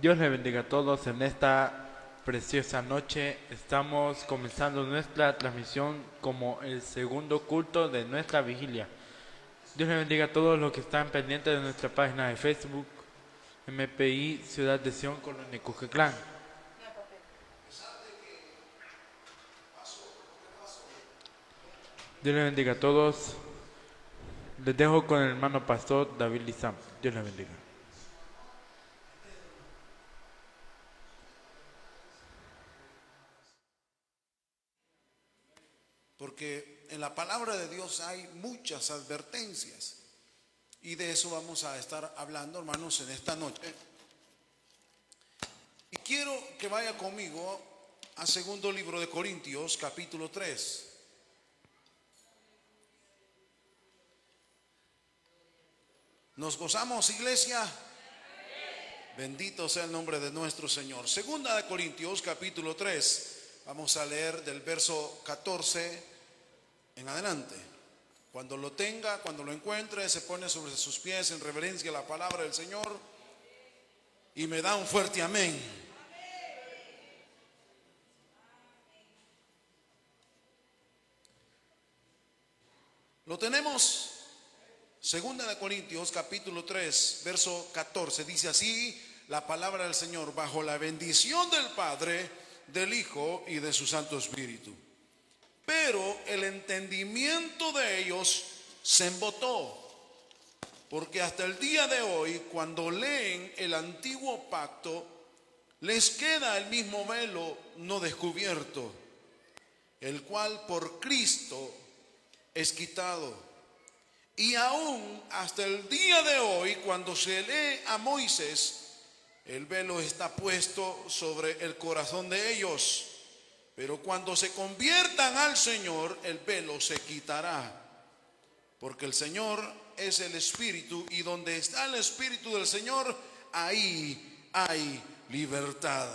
Dios le bendiga a todos en esta preciosa noche. Estamos comenzando nuestra transmisión como el segundo culto de nuestra vigilia. Dios le bendiga a todos los que están pendientes de nuestra página de Facebook, MPI Ciudad de Sion, Colonia Cucatlán. Dios le bendiga a todos. Les dejo con el hermano pastor David Lizam. Dios le bendiga. Porque en la palabra de Dios hay muchas advertencias. Y de eso vamos a estar hablando, hermanos, en esta noche. Y quiero que vaya conmigo a segundo libro de Corintios, capítulo 3. ¿Nos gozamos, iglesia? Bendito sea el nombre de nuestro Señor. Segunda de Corintios, capítulo 3. Vamos a leer del verso 14 en adelante. Cuando lo tenga, cuando lo encuentre, se pone sobre sus pies en reverencia a la palabra del Señor y me da un fuerte amén. Lo tenemos. Segunda de Corintios, capítulo 3, verso 14. Dice así la palabra del Señor: bajo la bendición del Padre, del Hijo y de su Santo Espíritu. Pero el entendimiento de ellos se embotó, porque hasta el día de hoy, cuando leen el antiguo pacto, les queda el mismo velo no descubierto, el cual por Cristo es quitado. Y aún hasta el día de hoy, cuando se lee a Moisés, el velo está puesto sobre el corazón de ellos. Pero cuando se conviertan al Señor, el velo se quitará. Porque el Señor es el Espíritu, y donde está el Espíritu del Señor, ahí hay libertad.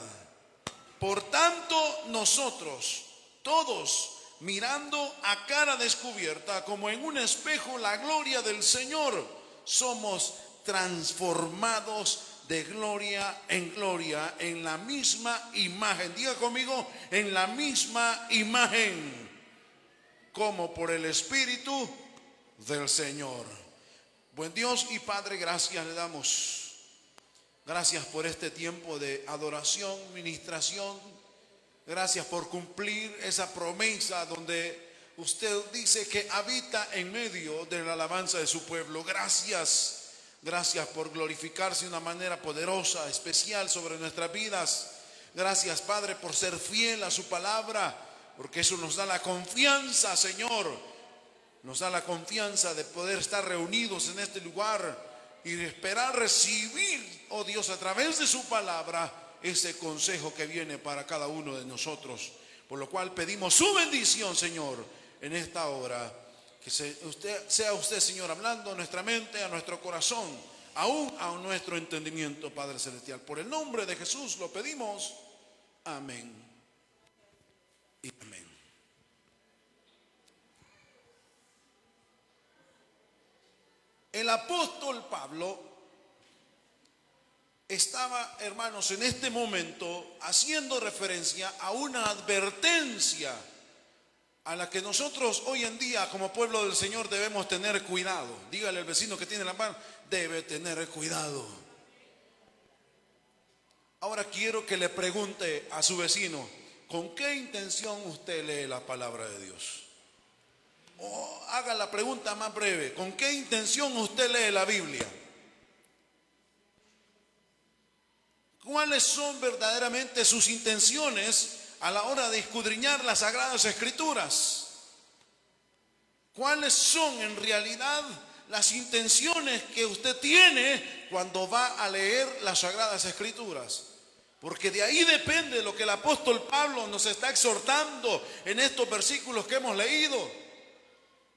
Por tanto, nosotros, todos, mirando a cara descubierta, como en un espejo, la gloria del Señor, somos transformados de gloria en la misma imagen. Diga conmigo: en la misma imagen, como por el Espíritu del Señor. Buen Dios y Padre, gracias le damos. Gracias por este tiempo de adoración, ministración. Gracias por cumplir esa promesa donde usted dice que habita en medio de la alabanza de su pueblo. Gracias. Gracias por glorificarse de una manera poderosa, especial sobre nuestras vidas. Gracias, Padre, por ser fiel a su palabra, porque eso nos da la confianza, Señor. Nos da la confianza de poder estar reunidos en este lugar y esperar recibir, oh Dios, a través de su palabra, ese consejo que viene para cada uno de nosotros. Por lo cual pedimos su bendición, Señor, en esta hora. Que sea usted, Señor, hablando a nuestra mente, a nuestro corazón, aún a nuestro entendimiento, Padre Celestial. Por el nombre de Jesús lo pedimos. Amén y amén. El apóstol Pablo estaba, hermanos, en este momento haciendo referencia a una advertencia a la que nosotros hoy en día como pueblo del Señor debemos tener cuidado. Dígale al vecino que tiene la mano: debe tener cuidado. Ahora quiero que le pregunte a su vecino: ¿con qué intención usted lee la palabra de Dios? O haga la pregunta más breve: ¿con qué intención usted lee la Biblia? ¿Cuáles son verdaderamente sus intenciones a la hora de escudriñar las Sagradas Escrituras? ¿Cuáles son en realidad las intenciones que usted tiene cuando va a leer las Sagradas Escrituras? Porque de ahí depende lo que el apóstol Pablo nos está exhortando en estos versículos que hemos leído.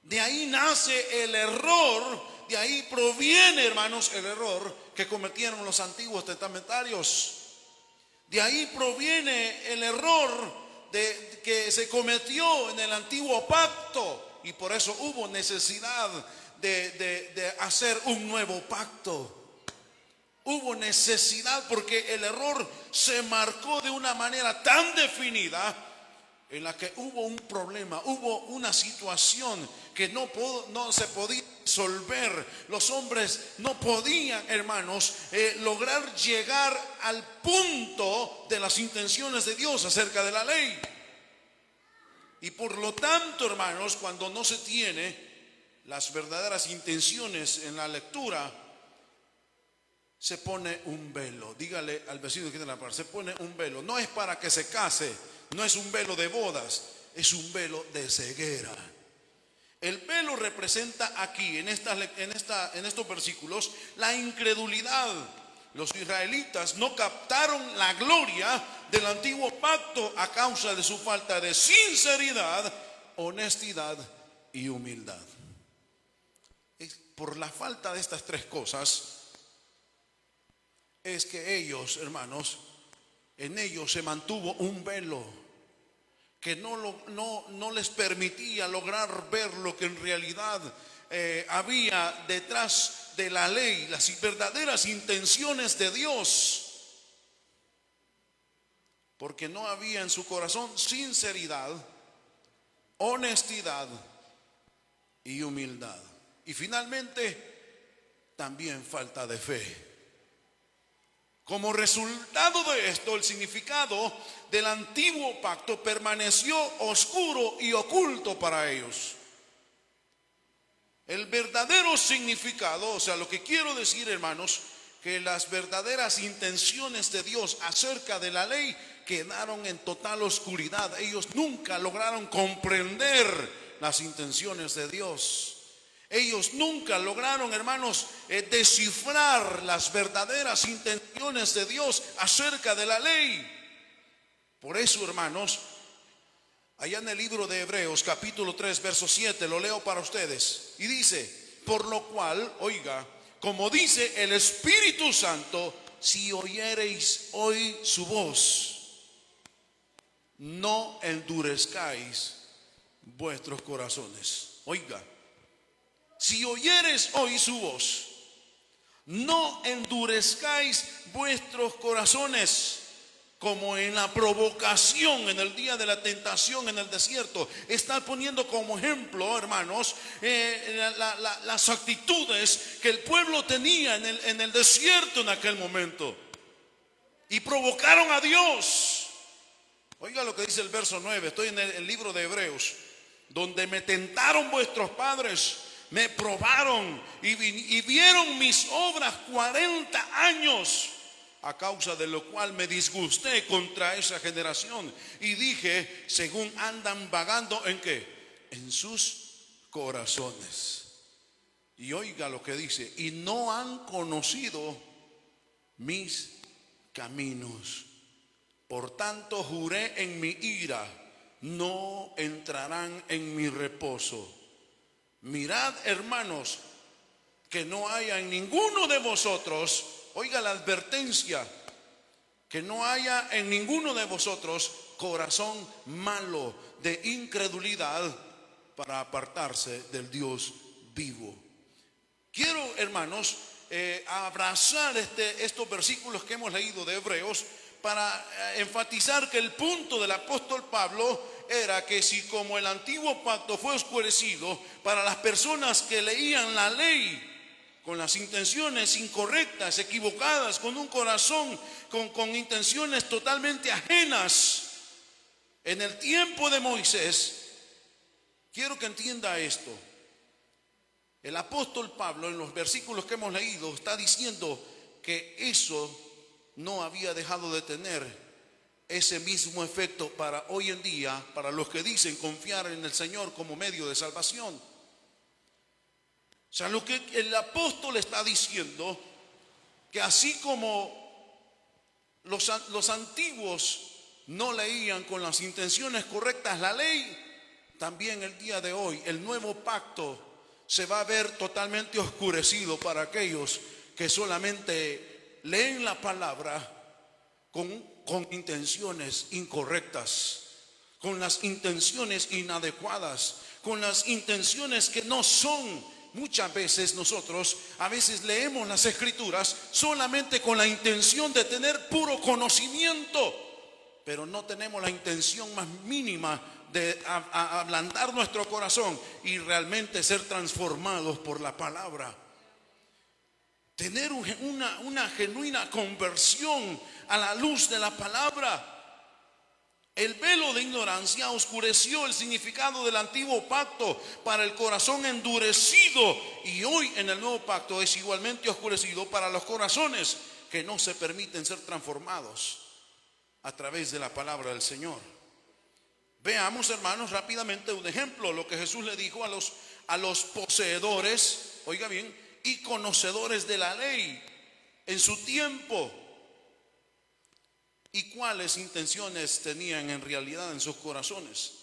De ahí nace el error, de ahí proviene, hermanos, el error que cometieron los antiguos testamentarios. De ahí proviene el error que se cometió en el antiguo pacto, y por eso hubo necesidad de hacer un nuevo pacto. Hubo necesidad porque el error se marcó de una manera tan definida en la que hubo un problema, hubo una situación que no se podía resolver. Los hombres no podían, hermanos, lograr llegar al punto de las intenciones de Dios acerca de la ley. Y por lo tanto, hermanos, cuando no se tiene las verdaderas intenciones en la lectura, se pone un velo. Dígale al vecino que tiene la par, se pone un velo. No es para que se case, no es un velo de bodas, es un velo de ceguera. El velo representa aquí, en estos versículos, la incredulidad. Los israelitas no captaron la gloria del antiguo pacto a causa de su falta de sinceridad, honestidad y humildad. Por la falta de estas tres cosas es que ellos, hermanos, en ellos se mantuvo un velo que no les permitía lograr ver lo que en realidad había detrás de la ley, las verdaderas intenciones de Dios, porque no había en su corazón sinceridad, honestidad y humildad. Y finalmente, también falta de fe. Como resultado de esto, el significado del antiguo pacto permaneció oscuro y oculto para ellos. El verdadero significado, o sea, lo que quiero decir, hermanos, que las verdaderas intenciones de Dios acerca de la ley quedaron en total oscuridad. Ellos nunca lograron comprender las intenciones de Dios. Ellos nunca lograron, hermanos, descifrar las verdaderas intenciones de Dios acerca de la ley. Por eso, hermanos, allá en el libro de Hebreos, capítulo 3, verso 7, lo leo para ustedes. Y dice, por lo cual, oiga, como dice el Espíritu Santo, si oyereis hoy su voz, no endurezcáis vuestros corazones. Oiga. Si oyeres hoy su voz, no endurezcáis vuestros corazones como en la provocación en el día de la tentación en el desierto. Está poniendo como ejemplo, hermanos, las actitudes que el pueblo tenía en el desierto en aquel momento. Y provocaron a Dios. Oiga lo que dice el verso 9, estoy en el libro de Hebreos, donde me tentaron vuestros padres, me probaron y vieron mis obras 40 años, a causa de lo cual me disgusté contra esa generación y dije, según andan vagando ¿en qué? En sus corazones. Y oiga lo que dice, y no han conocido mis caminos. Por tanto juré en mi ira, no entrarán en mi reposo. Mirad, hermanos, que no haya en ninguno de vosotros, oiga la advertencia, que no haya en ninguno de vosotros corazón malo de incredulidad para apartarse del Dios vivo. Quiero, hermanos, abrazar estos versículos que hemos leído de Hebreos para enfatizar que el punto del apóstol Pablo era que si como el antiguo pacto fue oscurecido para las personas que leían la ley con las intenciones incorrectas, equivocadas, con un corazón con intenciones totalmente ajenas, en el tiempo de Moisés, quiero que entienda esto. El apóstol Pablo en los versículos que hemos leído está diciendo que eso no había dejado de tener ese mismo efecto para hoy en día, para los que dicen confiar en el Señor como medio de salvación. O sea, lo que el apóstol está diciendo, que así como los antiguos no leían con las intenciones correctas la ley, también el día de hoy el nuevo pacto se va a ver totalmente oscurecido para aquellos que solamente leen la palabra con intenciones incorrectas, con las intenciones inadecuadas, con las intenciones que no son muchas veces nosotros a veces leemos las escrituras solamente con la intención de tener puro conocimiento, pero no tenemos la intención más mínima de ablandar nuestro corazón y realmente ser transformados por la palabra. Tener una genuina conversión a la luz de la palabra. El velo de ignorancia oscureció el significado del antiguo pacto para el corazón endurecido, y hoy en el nuevo pacto es igualmente oscurecido para los corazones que no se permiten ser transformados a través de la palabra del Señor. Veamos, hermanos, rápidamente un ejemplo, lo que Jesús le dijo a los poseedores, oiga bien, y conocedores de la ley en su tiempo, y cuáles intenciones tenían en realidad en sus corazones.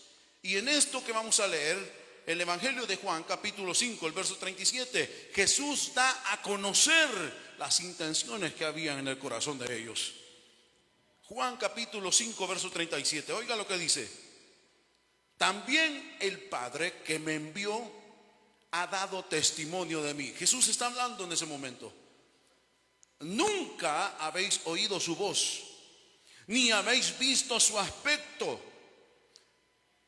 Y en esto que vamos a leer, el Evangelio de Juan capítulo 5, el verso 37, Jesús da a conocer las intenciones que habían en el corazón de ellos. Juan capítulo 5, verso 37, oiga lo que dice: también el Padre que me envió ha dado testimonio de mí. Jesús está hablando en ese momento. Nunca habéis oído su voz, ni habéis visto su aspecto.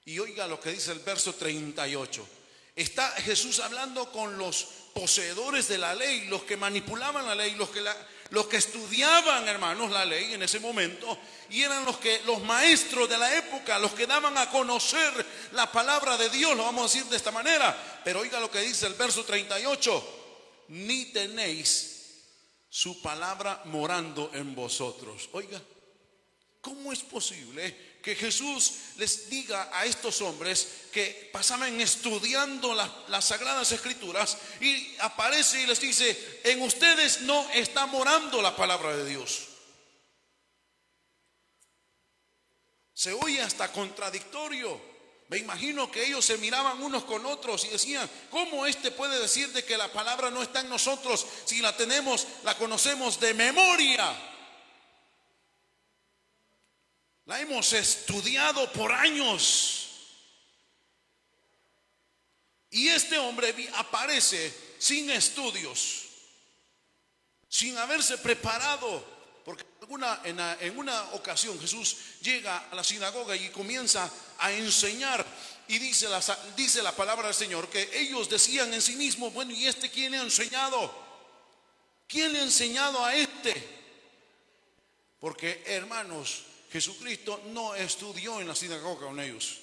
Y oiga lo que dice el verso 38. Está Jesús hablando con los poseedores de la ley, los que manipulaban la ley, los que estudiaban, hermanos, la ley en ese momento, y eran los maestros de la época, los que daban a conocer la palabra de Dios, lo vamos a decir de esta manera. Pero oiga lo que dice el verso 38: ni tenéis su palabra morando en vosotros. Oiga, ¿cómo es posible que Jesús les diga a estos hombres que pasaban estudiando las sagradas escrituras, y aparece y les dice: en ustedes no está morando la palabra de Dios? Se oye hasta contradictorio. Me imagino que ellos se miraban unos con otros y decían: ¿cómo puede decir de que la palabra no está en nosotros si la tenemos, la conocemos de memoria? La hemos estudiado por años. Y este hombre aparece sin estudios, sin haberse preparado. Porque en una ocasión Jesús llega a la sinagoga y comienza a enseñar. Y dice la palabra del Señor que ellos decían en sí mismos: bueno, ¿y este quién le ha enseñado? ¿Quién le ha enseñado a este? Porque, hermanos, Jesucristo no estudió en la sinagoga con ellos.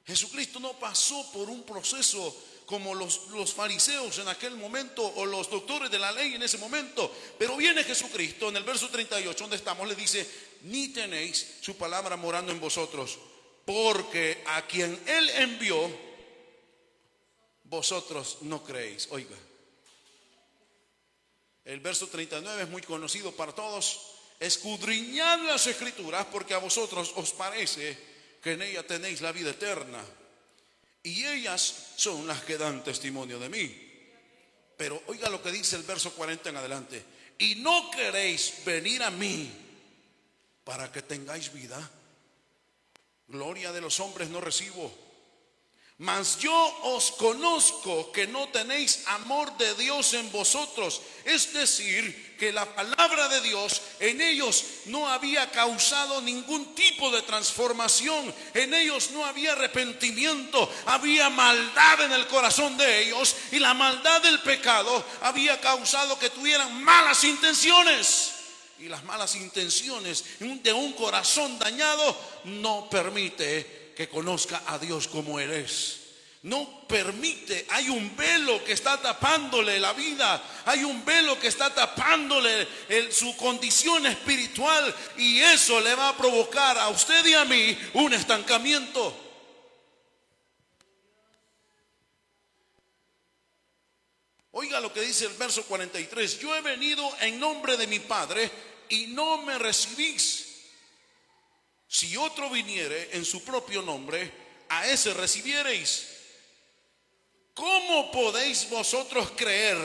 Jesucristo no pasó por un proceso como los fariseos en aquel momento, o los doctores de la ley en ese momento. Pero viene Jesucristo en el verso 38 donde estamos, le dice: ni tenéis su palabra morando en vosotros, porque a quien Él envió vosotros no creéis. Oiga, el verso 39 es muy conocido para todos: escudriñad las escrituras, porque a vosotros os parece que en ellas tenéis la vida eterna, y ellas son las que dan testimonio de mí. Pero oiga lo que dice el verso 40 en adelante: y no queréis venir a mí para que tengáis vida. Gloria de los hombres no recibo, mas yo os conozco que no tenéis amor de Dios en vosotros. Es decir, que la palabra de Dios en ellos no había causado ningún tipo de transformación. En ellos no había arrepentimiento, había maldad en el corazón de ellos, y la maldad del pecado había causado que tuvieran malas intenciones. Y las malas intenciones de un corazón dañado no permite que conozca a Dios como Él es. No permite. Hay un velo que está tapándole la vida, hay un velo que está tapándole su condición espiritual, y eso le va a provocar a usted y a mí un estancamiento. Oiga lo que dice el verso 43: yo he venido en nombre de mi Padre y no me recibís. Si otro viniere en su propio nombre, a ese recibiereis. ¿Cómo podéis vosotros creer?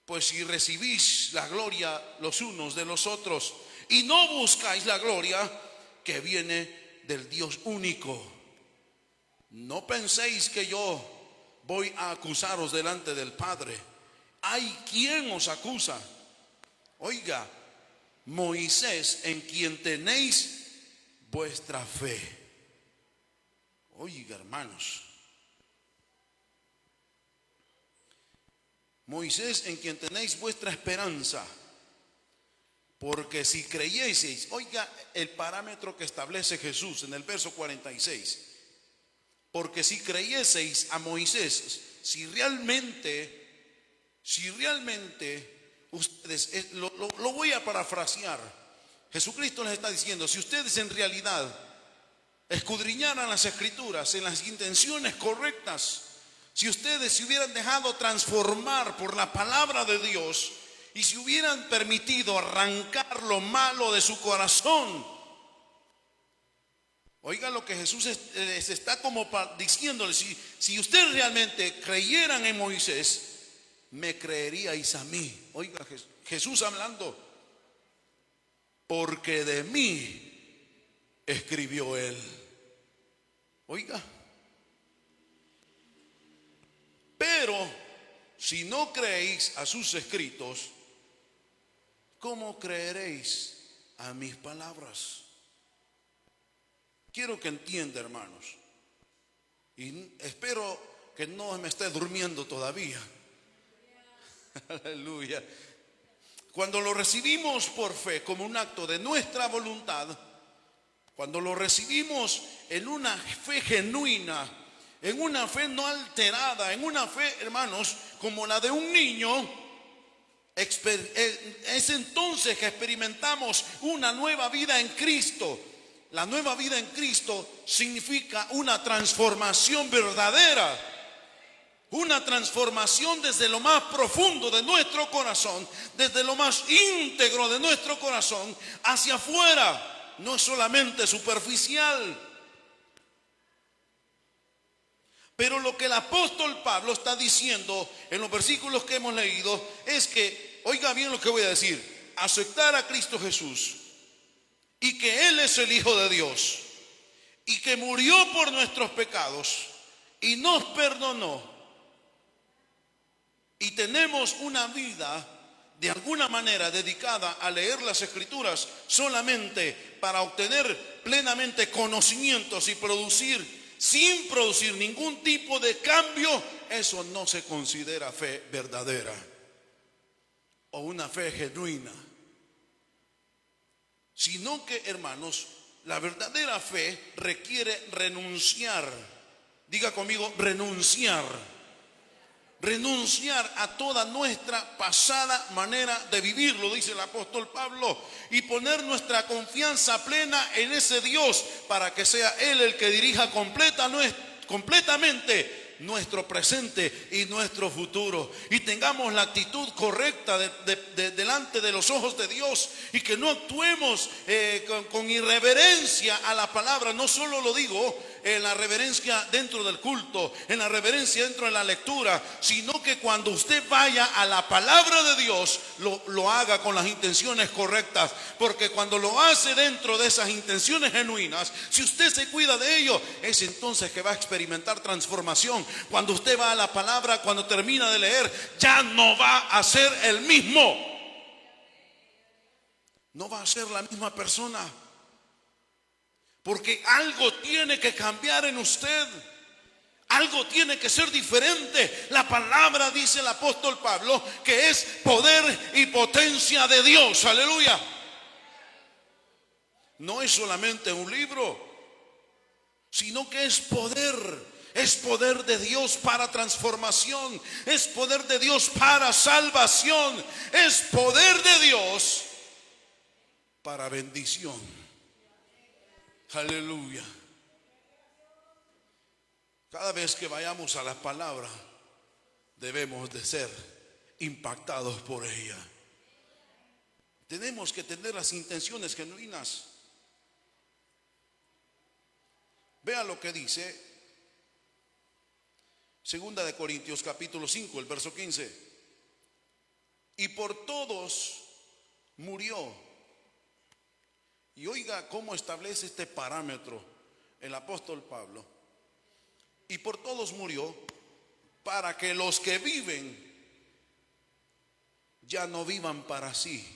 Pues si recibís la gloria los unos de los otros y no buscáis la gloria que viene del Dios único. No penséis que yo voy a acusaros delante del Padre. ¿Hay quien os acusa? Oiga, Moisés, en quien tenéis vuestra fe. Oiga, hermanos, Moisés, en quien tenéis vuestra esperanza. Porque si creyeseis, oiga el parámetro que establece Jesús en el verso 46. Porque si creyeseis a Moisés, si realmente ustedes, lo voy a parafrasear. Jesucristo les está diciendo, si ustedes en realidad escudriñaran las escrituras en las intenciones correctas, si ustedes se hubieran dejado transformar por la palabra de Dios y si hubieran permitido arrancar lo malo de su corazón, oiga lo que Jesús les está como diciéndole, si ustedes realmente creyeran en Moisés, me creeríais a mí. Oiga, Jesús hablando, porque de mí escribió él. Oiga, pero si no creéis a sus escritos, ¿cómo creeréis a mis palabras? Quiero que entienda, hermanos, y espero que no me esté durmiendo todavía. Aleluya. Cuando lo recibimos por fe como un acto de nuestra voluntad, cuando lo recibimos en una fe genuina, en una fe no alterada, en una fe, hermanos, como la de un niño, es entonces que experimentamos una nueva vida en Cristo. La nueva vida en Cristo significa una transformación verdadera, una transformación desde lo más profundo de nuestro corazón, desde lo más íntegro de nuestro corazón hacia afuera, no es solamente superficial. Pero lo que el apóstol Pablo está diciendo en los versículos que hemos leído es que, oiga bien lo que voy a decir, aceptar a Cristo Jesús y que Él es el Hijo de Dios y que murió por nuestros pecados y nos perdonó, y tenemos una vida de alguna manera dedicada a leer las Escrituras solamente para obtener plenamente conocimientos y sin producir ningún tipo de cambio, eso no se considera fe verdadera o una fe genuina. Sino que, hermanos, la verdadera fe requiere renunciar. Diga conmigo, renunciar. Renunciar a toda nuestra pasada manera de vivir, lo dice el apóstol Pablo, y poner nuestra confianza plena en ese Dios para que sea Él el que dirija completamente nuestro presente y nuestro futuro, y tengamos la actitud correcta delante de los ojos de Dios, y que no actuemos con irreverencia a la palabra. No solo lo digo en la reverencia dentro del culto, en la reverencia dentro de la lectura, sino que cuando usted vaya a la palabra de Dios, lo haga con las intenciones correctas, porque cuando lo hace dentro de esas intenciones genuinas, si usted se cuida de ello, es entonces que va a experimentar transformación. Cuando usted va a la palabra, cuando termina de leer, ya no va a ser el mismo, no va a ser la misma persona, porque algo tiene que cambiar en usted, algo tiene que ser diferente. La palabra, dice el apóstol Pablo, que es poder y potencia de Dios. Aleluya. No es solamente un libro, sino que es poder. Es poder de Dios para transformación, es poder de Dios para salvación, es poder de Dios para bendición. Aleluya. Cada vez que vayamos a la palabra, debemos de ser impactados por ella. Tenemos que tener las intenciones genuinas. Vea lo que dice Segunda de Corintios capítulo 5, el verso 15. Y por todos murió. Y oiga cómo establece este parámetro el apóstol Pablo. Y por todos murió, para que los que viven ya no vivan para sí,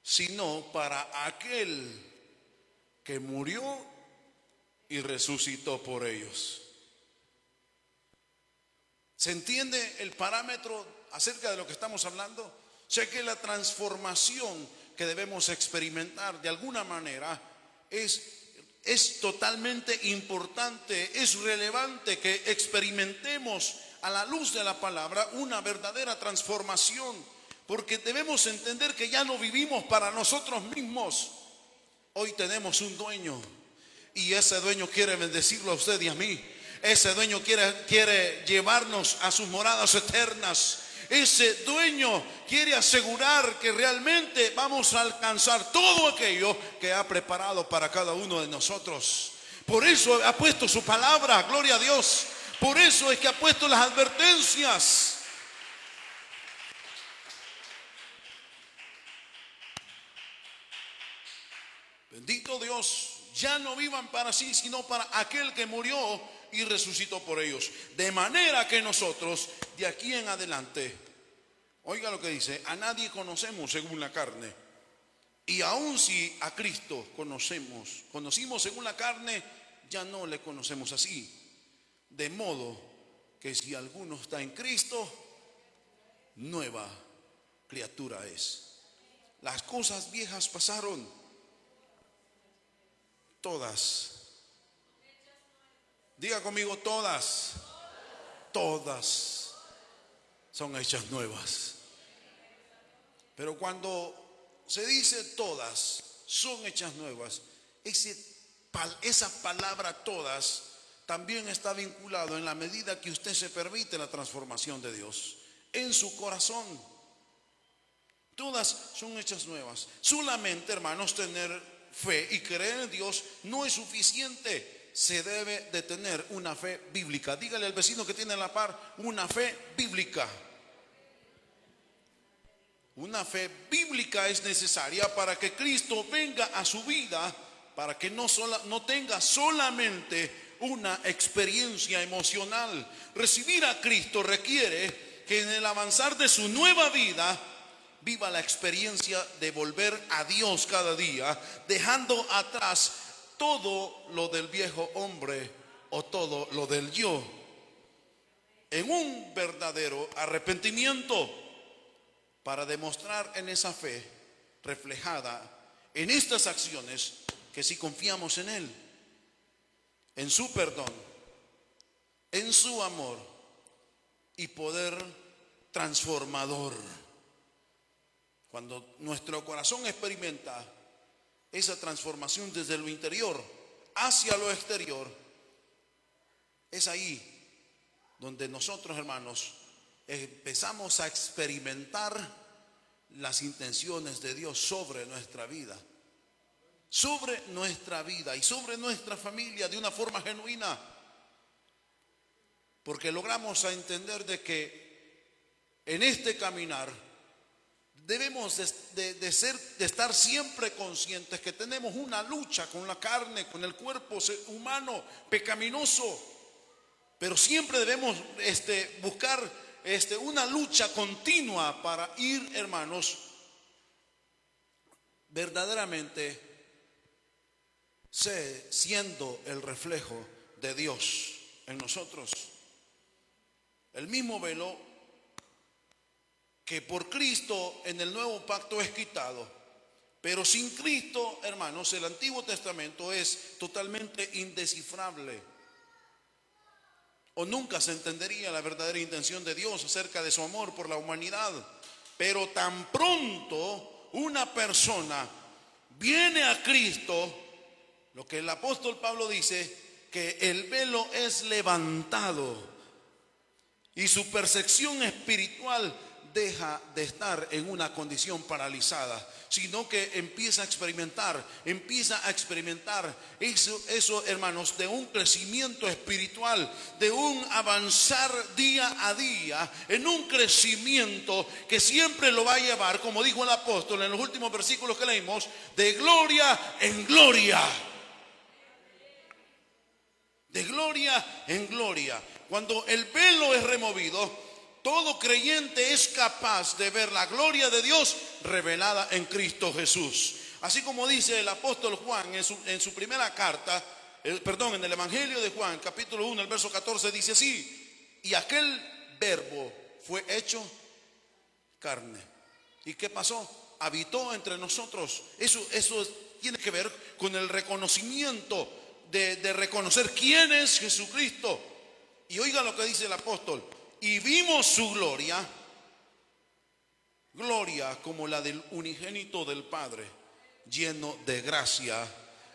sino para aquel que murió y resucitó por ellos. ¿Se entiende el parámetro acerca de lo que estamos hablando? Sé que la transformación que debemos experimentar de alguna manera es totalmente importante, es relevante que experimentemos a la luz de la palabra una verdadera transformación, porque debemos entender que ya no vivimos para nosotros mismos. Hoy tenemos un dueño y ese dueño quiere bendecirlo a usted y a mí. Ese dueño quiere llevarnos a sus moradas eternas. Ese dueño quiere asegurar que realmente vamos a alcanzar todo aquello que ha preparado para cada uno de nosotros. Por eso ha puesto su palabra, gloria a Dios. Por eso es que ha puesto las advertencias. Bendito Dios, ya no vivan para sí, sino para aquel que murió y resucitó por ellos. De manera que nosotros, de aquí en adelante, oiga lo que dice, a nadie conocemos según la carne. Y aun si a Cristo conocimos según la carne, ya no le conocemos así. De modo que si alguno está en Cristo, nueva criatura es. Las cosas viejas pasaron, todas. Diga conmigo, todas son hechas nuevas. Pero cuando se dice todas son hechas nuevas, esa palabra todas también está vinculado en la medida que usted se permite la transformación de Dios en su corazón. Todas son hechas nuevas. Solamente, hermanos, tener fe y creer en Dios no es suficiente. Se debe de tener una fe bíblica. Dígale al vecino que tiene a la par, una fe bíblica. Una fe bíblica es necesaria para que Cristo venga a su vida, para que no tenga solamente una experiencia emocional. Recibir a Cristo requiere que en el avanzar de su nueva vida viva la experiencia de volver a Dios cada día, dejando atrás todo lo del viejo hombre o todo lo del yo, en un verdadero arrepentimiento, para demostrar en esa fe reflejada en estas acciones que si confiamos en Él, en su perdón, en su amor y poder transformador. Cuando nuestro corazón experimenta esa transformación desde lo interior hacia lo exterior, es ahí donde nosotros, hermanos, empezamos a experimentar las intenciones de Dios sobre nuestra vida y sobre nuestra familia de una forma genuina, porque logramos a entender de que en este caminar debemos de estar siempre conscientes que tenemos una lucha con la carne, con el cuerpo humano pecaminoso, pero siempre debemos buscar una lucha continua para ir, hermanos, verdaderamente siendo el reflejo de Dios en nosotros. El mismo velo que por Cristo en el nuevo pacto es quitado, pero sin Cristo, hermanos, el Antiguo Testamento es totalmente indescifrable, o nunca se entendería la verdadera intención de Dios acerca de su amor por la humanidad. Pero tan pronto una persona viene a Cristo, lo que el apóstol Pablo dice, que el velo es levantado y su percepción espiritual deja de estar en una condición paralizada, sino que empieza a experimentar eso, hermanos, de un crecimiento espiritual, de un avanzar día a día, en un crecimiento que siempre lo va a llevar, como dijo el apóstol en los últimos versículos que leímos, de gloria en gloria. De gloria en gloria. cuando el velo es removido, todo creyente es capaz de ver la gloria de Dios revelada en Cristo Jesús. Así como dice el apóstol Juan en su primera carta, en el Evangelio de Juan, capítulo 1, el verso 14, dice así: y aquel verbo fue hecho carne. ¿Y qué pasó? Habitó entre nosotros. Eso tiene que ver con el reconocimiento de reconocer quién es Jesucristo. Y oiga lo que dice el apóstol: y vimos su gloria, gloria como la del unigénito del Padre, lleno de gracia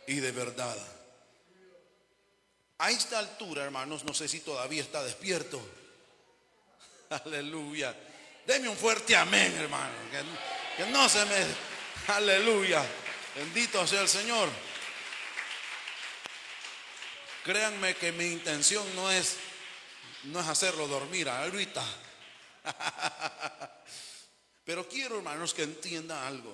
y de verdad. A esta altura, hermanos, no sé si todavía está despierto. Aleluya. Deme un fuerte amén, hermano. Que no se me... Aleluya. Bendito sea el Señor. Créanme que mi intención no es hacerlo dormir ahorita. Pero quiero, hermanos, que entienda algo.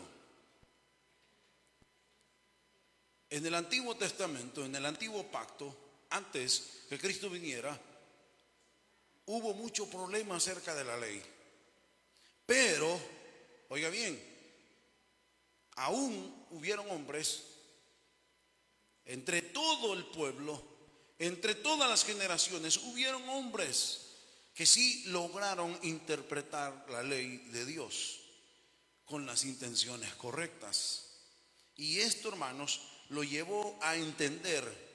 En el Antiguo Testamento, en el Antiguo Pacto, antes que Cristo viniera, hubo mucho problema acerca de la ley. Pero, oiga bien, aún hubieron hombres entre todo el pueblo, entre todas las generaciones, hubieron hombres que sí lograron interpretar la ley de Dios con las intenciones correctas. Y esto, hermanos, lo llevó a entender.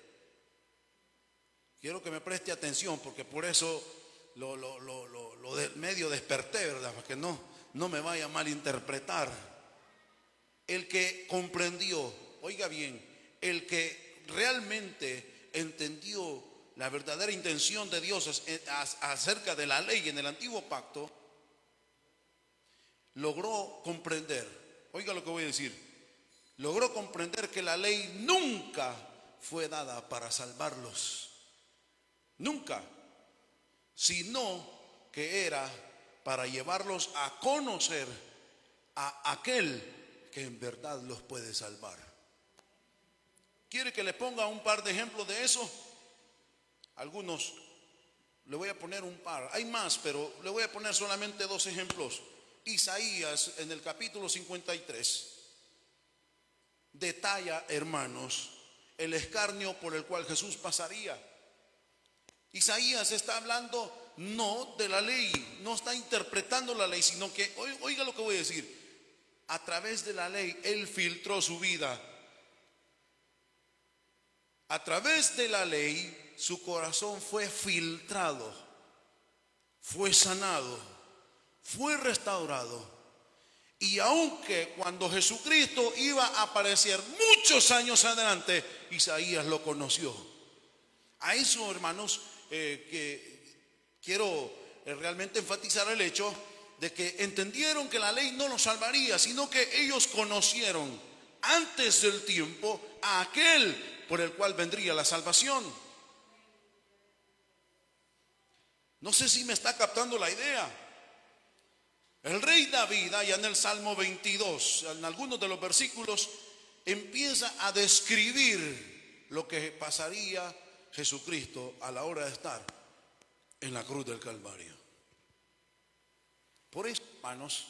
Quiero que me preste atención, porque por eso lo medio desperté, ¿verdad? Para que no me vaya a malinterpretar. El que comprendió, oiga bien, el que realmente entendió la verdadera intención de Dios acerca de la ley en el antiguo pacto, logró comprender, oiga lo que voy a decir, logró comprender que la ley nunca fue dada para salvarlos, nunca, sino que era para llevarlos a conocer a aquel que en verdad los puede salvar. ¿Quiere que le ponga un par de ejemplos de eso? Algunos, le voy a poner un par, hay más, pero le voy a poner solamente 2 ejemplos. Isaías, en el capítulo 53, detalla, hermanos, el escarnio por el cual Jesús pasaría. Isaías está hablando no de la ley, no está interpretando la ley, sino que, oiga lo que voy a decir, a través de la ley Él filtró su vida. A través de la ley su corazón fue filtrado, fue sanado, fue restaurado. Y aunque cuando Jesucristo iba a aparecer muchos años adelante, Isaías lo conoció. A eso, hermanos, que quiero realmente enfatizar el hecho de que entendieron que la ley no los salvaría, sino que ellos conocieron antes del tiempo a aquel por el cual vendría la salvación. No sé si me está captando la idea. El rey David, allá en el Salmo 22, en algunos de los versículos, empieza a describir lo que pasaría Jesucristo a la hora de estar en la cruz del Calvario. Por eso, hermanos,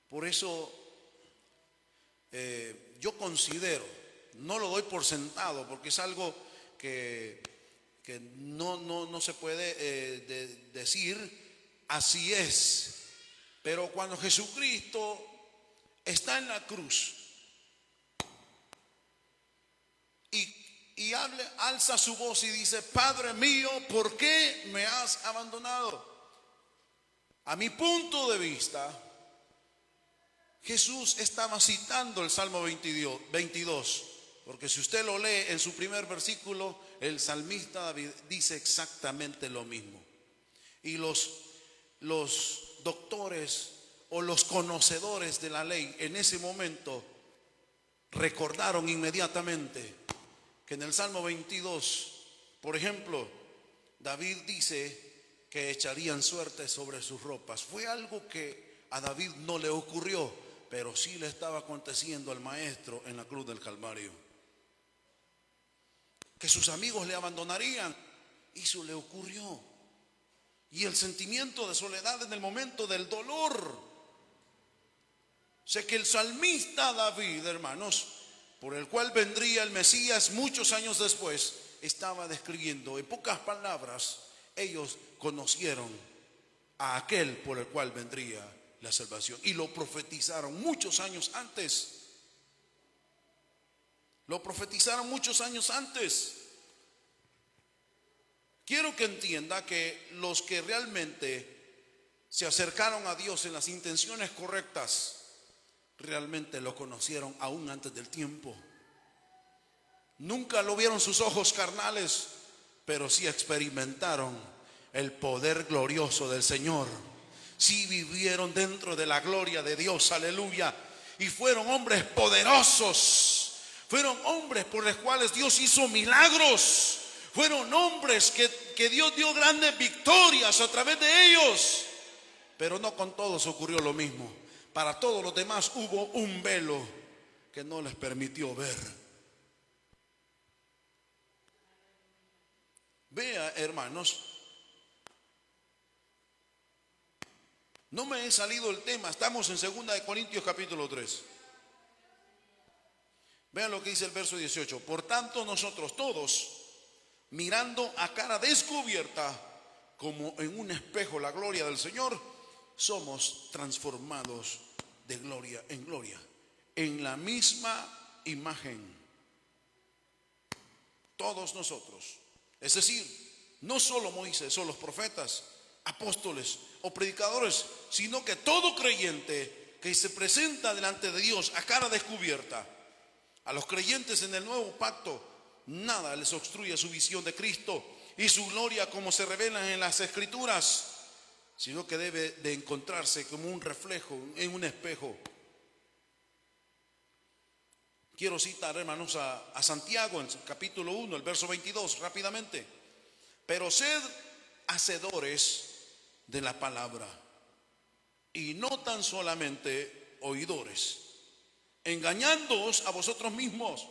por eso yo considero, no lo doy por sentado, porque es algo que no se puede decir así es, pero cuando Jesucristo está en la cruz y alza su voz y dice: Padre mío, ¿por qué me has abandonado? A mi punto de vista, Jesús estaba citando el Salmo 22, porque si usted lo lee en su primer versículo, el salmista David dice exactamente lo mismo. Y los doctores o los conocedores de la ley en ese momento recordaron inmediatamente que en el Salmo 22, por ejemplo, David dice que echarían suerte sobre sus ropas. Fue algo que a David no le ocurrió, pero sí le estaba aconteciendo al maestro en la cruz del Calvario. que sus amigos le abandonarían. Eso le ocurrió. Y el sentimiento de soledad en el momento del dolor. Sé que el salmista David, hermanos, por el cual vendría el Mesías muchos años después, estaba describiendo, en pocas palabras, ellos conocieron a aquel por el cual vendría la salvación. Y lo profetizaron muchos años antes. Lo profetizaron muchos años antes. Quiero que entienda que los que realmente se acercaron a Dios en las intenciones correctas, realmente lo conocieron aún antes del tiempo. Nunca lo vieron sus ojos carnales, pero sí experimentaron el poder glorioso del Señor. Sí vivieron dentro de la gloria de Dios, aleluya. Y fueron hombres poderosos. Fueron hombres por los cuales Dios hizo milagros. Fueron hombres que Dios dio grandes victorias a través de ellos. Pero no con todos ocurrió lo mismo. Para todos los demás hubo un velo que no les permitió ver. Vea, hermanos, no me he salido del tema. Estamos en 2 Corintios capítulo 3. Vean lo que dice el verso 18. Por tanto, nosotros todos, mirando a cara descubierta, como en un espejo la gloria del Señor, somos transformados de gloria en gloria, en la misma imagen. Todos nosotros. Es decir, no solo Moisés o los profetas, apóstoles o predicadores, sino que todo creyente que se presenta delante de Dios a cara descubierta. A los creyentes en el nuevo pacto, nada les obstruye su visión de Cristo y su gloria como se revelan en las Escrituras, sino que debe de encontrarse como un reflejo en un espejo. Quiero citar, hermanos, a Santiago en capítulo 1, el verso 22, rápidamente. Pero sed hacedores de la palabra y no tan solamente oidores, engañándoos a vosotros mismos.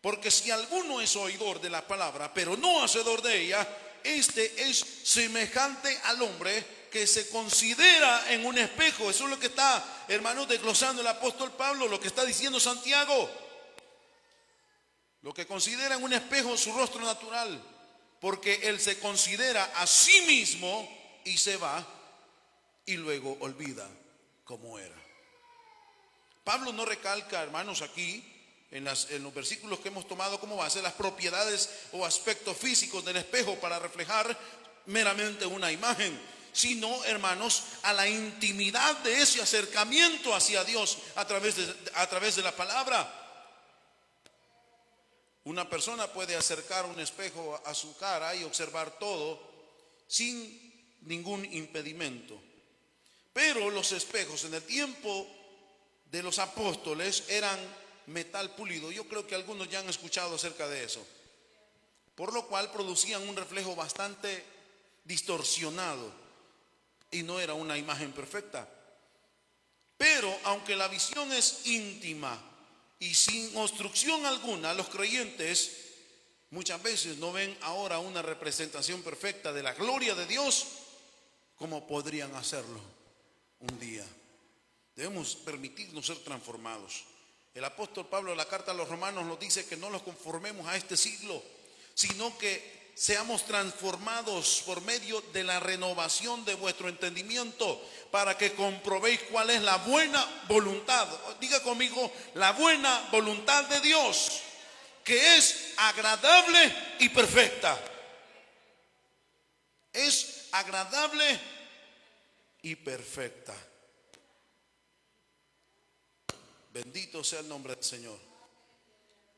Porque si alguno es oidor de la palabra, pero no hacedor de ella, este es semejante al hombre que se considera en un espejo. Eso es lo que está, hermanos, desglosando el apóstol Pablo, lo que está diciendo Santiago. Lo que considera en un espejo su rostro natural, porque él se considera a sí mismo y se va y luego olvida cómo era. Pablo no recalca, hermanos, aquí en los versículos que hemos tomado como base las propiedades o aspectos físicos del espejo para reflejar meramente una imagen, sino, hermanos, a la intimidad de ese acercamiento hacia Dios a través de la palabra. Una persona puede acercar un espejo a su cara y observar todo sin ningún impedimento. Pero los espejos en el tiempo de los apóstoles eran metal pulido. Yo creo que algunos ya han escuchado acerca de eso. Por lo cual producían un reflejo bastante distorsionado y no era una imagen perfecta. Pero aunque la visión es íntima y sin obstrucción alguna, los creyentes muchas veces no ven ahora una representación perfecta de la gloria de Dios como podrían hacerlo un día. Debemos permitirnos ser transformados. El apóstol Pablo en la carta a los romanos nos dice que no nos conformemos a este siglo, sino que seamos transformados por medio de la renovación de vuestro entendimiento, para que comprobéis cuál es la buena voluntad. Diga conmigo, la buena voluntad de Dios, que es agradable y perfecta. Es agradable y perfecta. Bendito sea el nombre del Señor.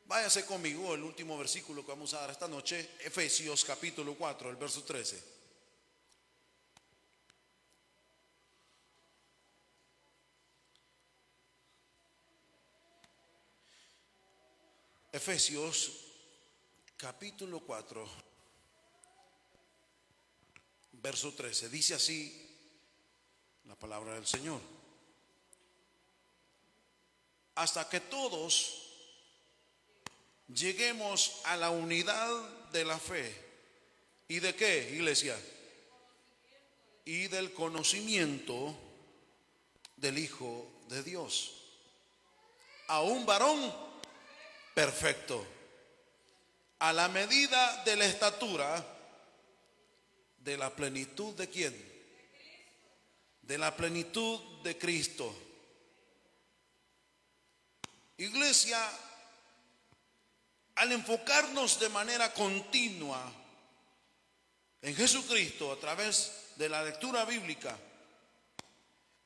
Váyase conmigo el último versículo que vamos a dar esta noche, Efesios capítulo 4, el verso 13. Efesios capítulo 4, verso 13. Dice así la palabra del Señor: hasta que todos lleguemos a la unidad de la fe. ¿Y de qué, iglesia? Y del conocimiento del Hijo de Dios, a un varón perfecto, a la medida de la estatura de la plenitud de ¿quién? De la plenitud de Cristo. Iglesia, al enfocarnos de manera continua en Jesucristo a través de la lectura bíblica,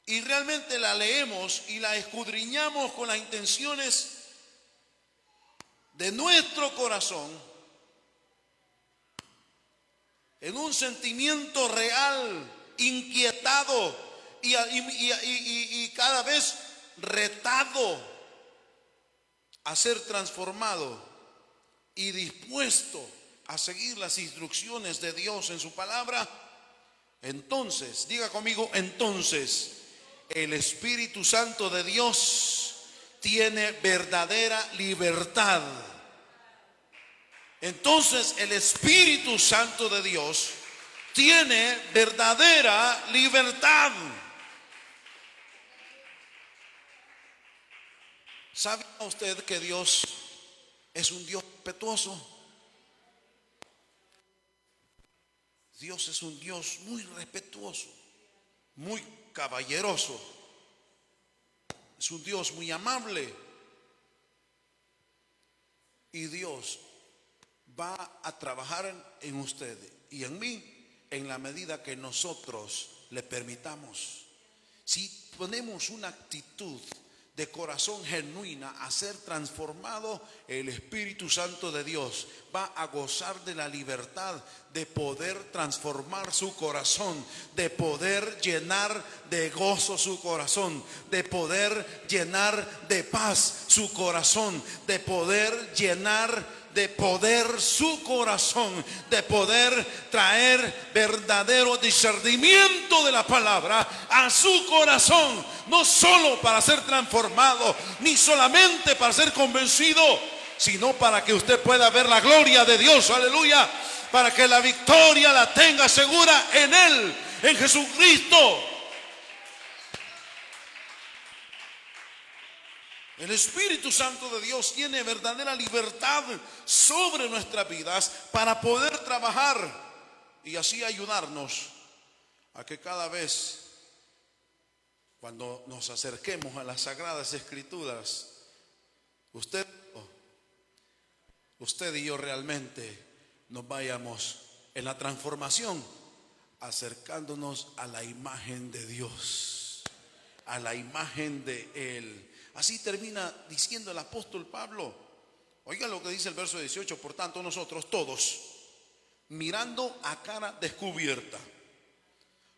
y realmente la leemos y la escudriñamos con las intenciones de nuestro corazón, en un sentimiento real, inquietado y cada vez retado a ser transformado y dispuesto a seguir las instrucciones de Dios en su palabra, entonces, diga conmigo, entonces el Espíritu Santo de Dios tiene verdadera libertad. Entonces el Espíritu Santo de Dios tiene verdadera libertad. ¿Sabe usted que Dios es un Dios respetuoso? Dios es un Dios muy respetuoso, muy caballeroso. Es un Dios muy amable. Y Dios va a trabajar en usted y en mí en la medida que nosotros le permitamos. Si ponemos una actitud de corazón genuina a ser transformado, el Espíritu Santo de Dios va a gozar de la libertad de poder transformar su corazón, de poder llenar de gozo su corazón, de poder llenar de paz su corazón, de poder llenar de poder su corazón, de poder traer verdadero discernimiento de la palabra a su corazón, no solo para ser transformado, ni solamente para ser convencido, sino para que usted pueda ver la gloria de Dios, aleluya, para que la victoria la tenga segura en Él, en Jesucristo. El Espíritu Santo de Dios tiene verdadera libertad sobre nuestras vidas para poder trabajar y así ayudarnos a que cada vez cuando nos acerquemos a las Sagradas Escrituras, usted y yo realmente nos vayamos en la transformación acercándonos a la imagen de Dios, a la imagen de Él. Así termina diciendo el apóstol Pablo. Oiga lo que dice el verso 18. Por tanto, nosotros todos, mirando a cara descubierta,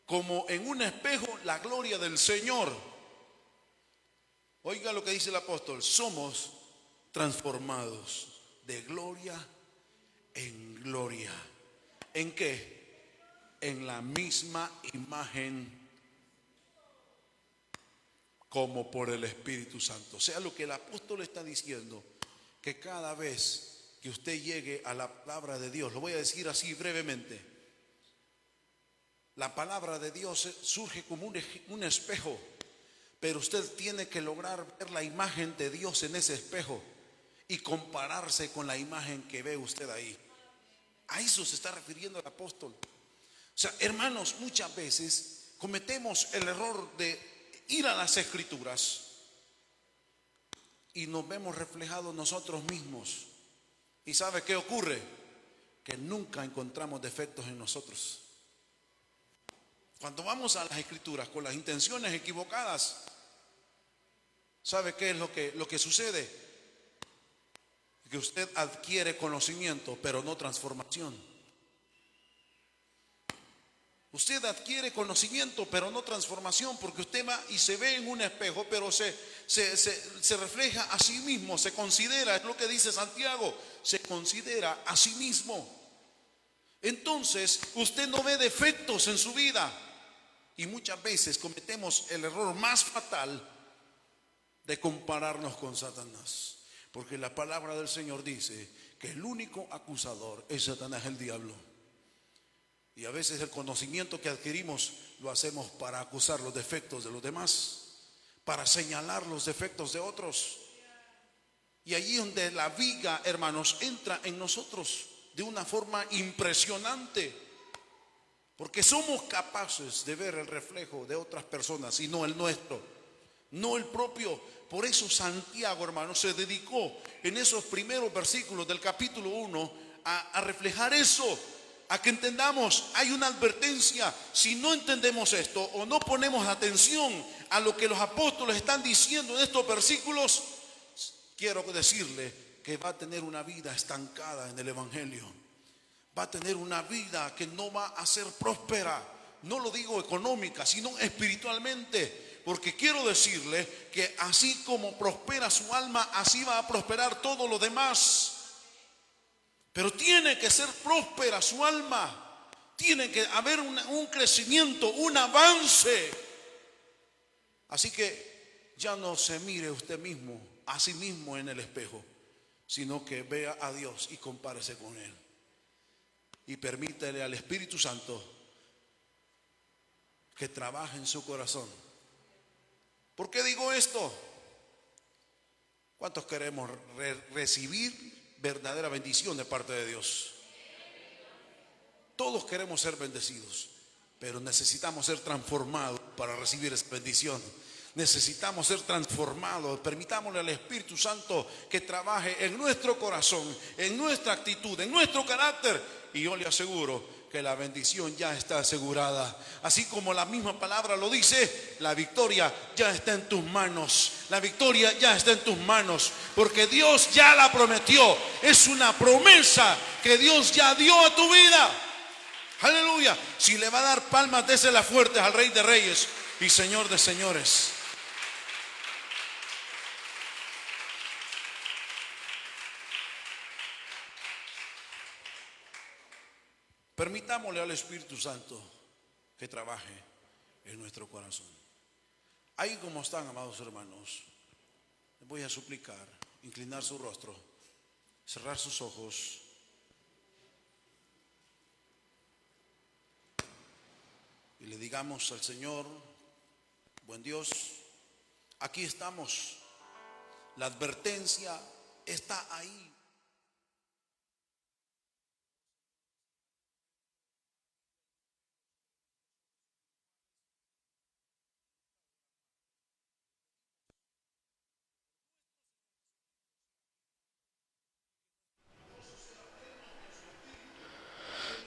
como en un espejo, la gloria del Señor. Oiga lo que dice el apóstol. Somos transformados de gloria en gloria. ¿En qué? En la misma imagen como por el Espíritu Santo. O sea, lo que el apóstol está diciendo, que cada vez que usted llegue a la palabra de Dios, lo voy a decir así brevemente, la palabra de Dios surge como un espejo, pero usted tiene que lograr ver la imagen de Dios en ese espejo y compararse con la imagen que ve usted ahí. A eso se está refiriendo el apóstol. O sea, hermanos, muchas veces cometemos el error de ir a las Escrituras y nos vemos reflejados nosotros mismos. ¿Y sabe qué ocurre? Que nunca encontramos defectos en nosotros. Cuando vamos a las Escrituras con las intenciones equivocadas, ¿sabe qué es lo que sucede? Que usted adquiere conocimiento, pero no transformación. Usted adquiere conocimiento, pero no transformación, porque usted va y se ve en un espejo, pero se refleja a sí mismo, se considera, es lo que dice Santiago, se considera a sí mismo. Entonces, usted no ve defectos en su vida. Y muchas veces cometemos el error más fatal de compararnos con Satanás. Porque la palabra del Señor dice que el único acusador es Satanás, el diablo. Y a veces el conocimiento que adquirimos lo hacemos para acusar los defectos de los demás, para señalar los defectos de otros. Y allí donde la viga, hermanos, entra en nosotros de una forma impresionante, porque somos capaces de ver el reflejo de otras personas y no el nuestro, no el propio. Por eso Santiago, hermanos, se dedicó en esos primeros versículos del capítulo 1 a reflejar eso, a que entendamos. Hay una advertencia. Si no entendemos esto o no ponemos atención a lo que los apóstoles están diciendo en estos versículos, quiero decirle que va a tener una vida estancada en el evangelio. Va a tener una vida que no va a ser próspera. No lo digo económica, sino espiritualmente. Porque quiero decirle que así como prospera su alma, así va a prosperar todo lo demás. Pero tiene que ser próspera su alma. Tiene que haber un crecimiento, un avance. Así que ya no se mire usted mismo, a sí mismo en el espejo, sino que vea a Dios y compárese con Él. Y permítele al Espíritu Santo que trabaje en su corazón. ¿Por qué digo esto? ¿Cuántos queremos recibir verdadera bendición de parte de Dios? Todos queremos ser bendecidos, pero necesitamos ser transformados para recibir esa bendición. Necesitamos ser transformados. Permitámosle al Espíritu Santo que trabaje en nuestro corazón, en nuestra actitud, en nuestro carácter. Y yo le aseguro que la bendición ya está asegurada. Así como la misma palabra lo dice, la victoria ya está en tus manos. La victoria ya está en tus manos, porque Dios ya la prometió. Es una promesa que Dios ya dio a tu vida. Aleluya. Si le va a dar palmas, désela fuertes al Rey de Reyes y Señor de Señores. Permitámosle al Espíritu Santo que trabaje en nuestro corazón. Ahí como están, amados hermanos, les voy a suplicar, inclinar su rostro, cerrar sus ojos. Y le digamos al Señor: buen Dios, aquí estamos. La advertencia está ahí.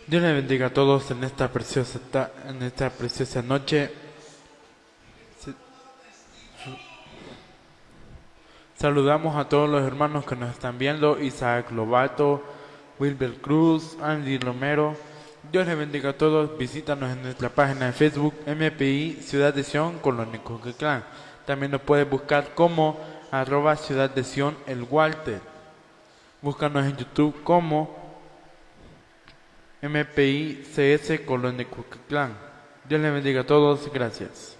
Dios les bendiga a todos en esta preciosa noche. Saludamos a todos los hermanos que nos están viendo: Isaac Lobato, Wilber Cruz, Andy Romero. Dios les bendiga a todos. Visítanos en nuestra página de Facebook, MPI Ciudad de Sion, Colonia Cucatlán. También nos puedes buscar como @Ciudad de Sion el Walter. Búscanos en YouTube como MPI CS Colonia Cucatlán. Dios les bendiga a todos. Gracias.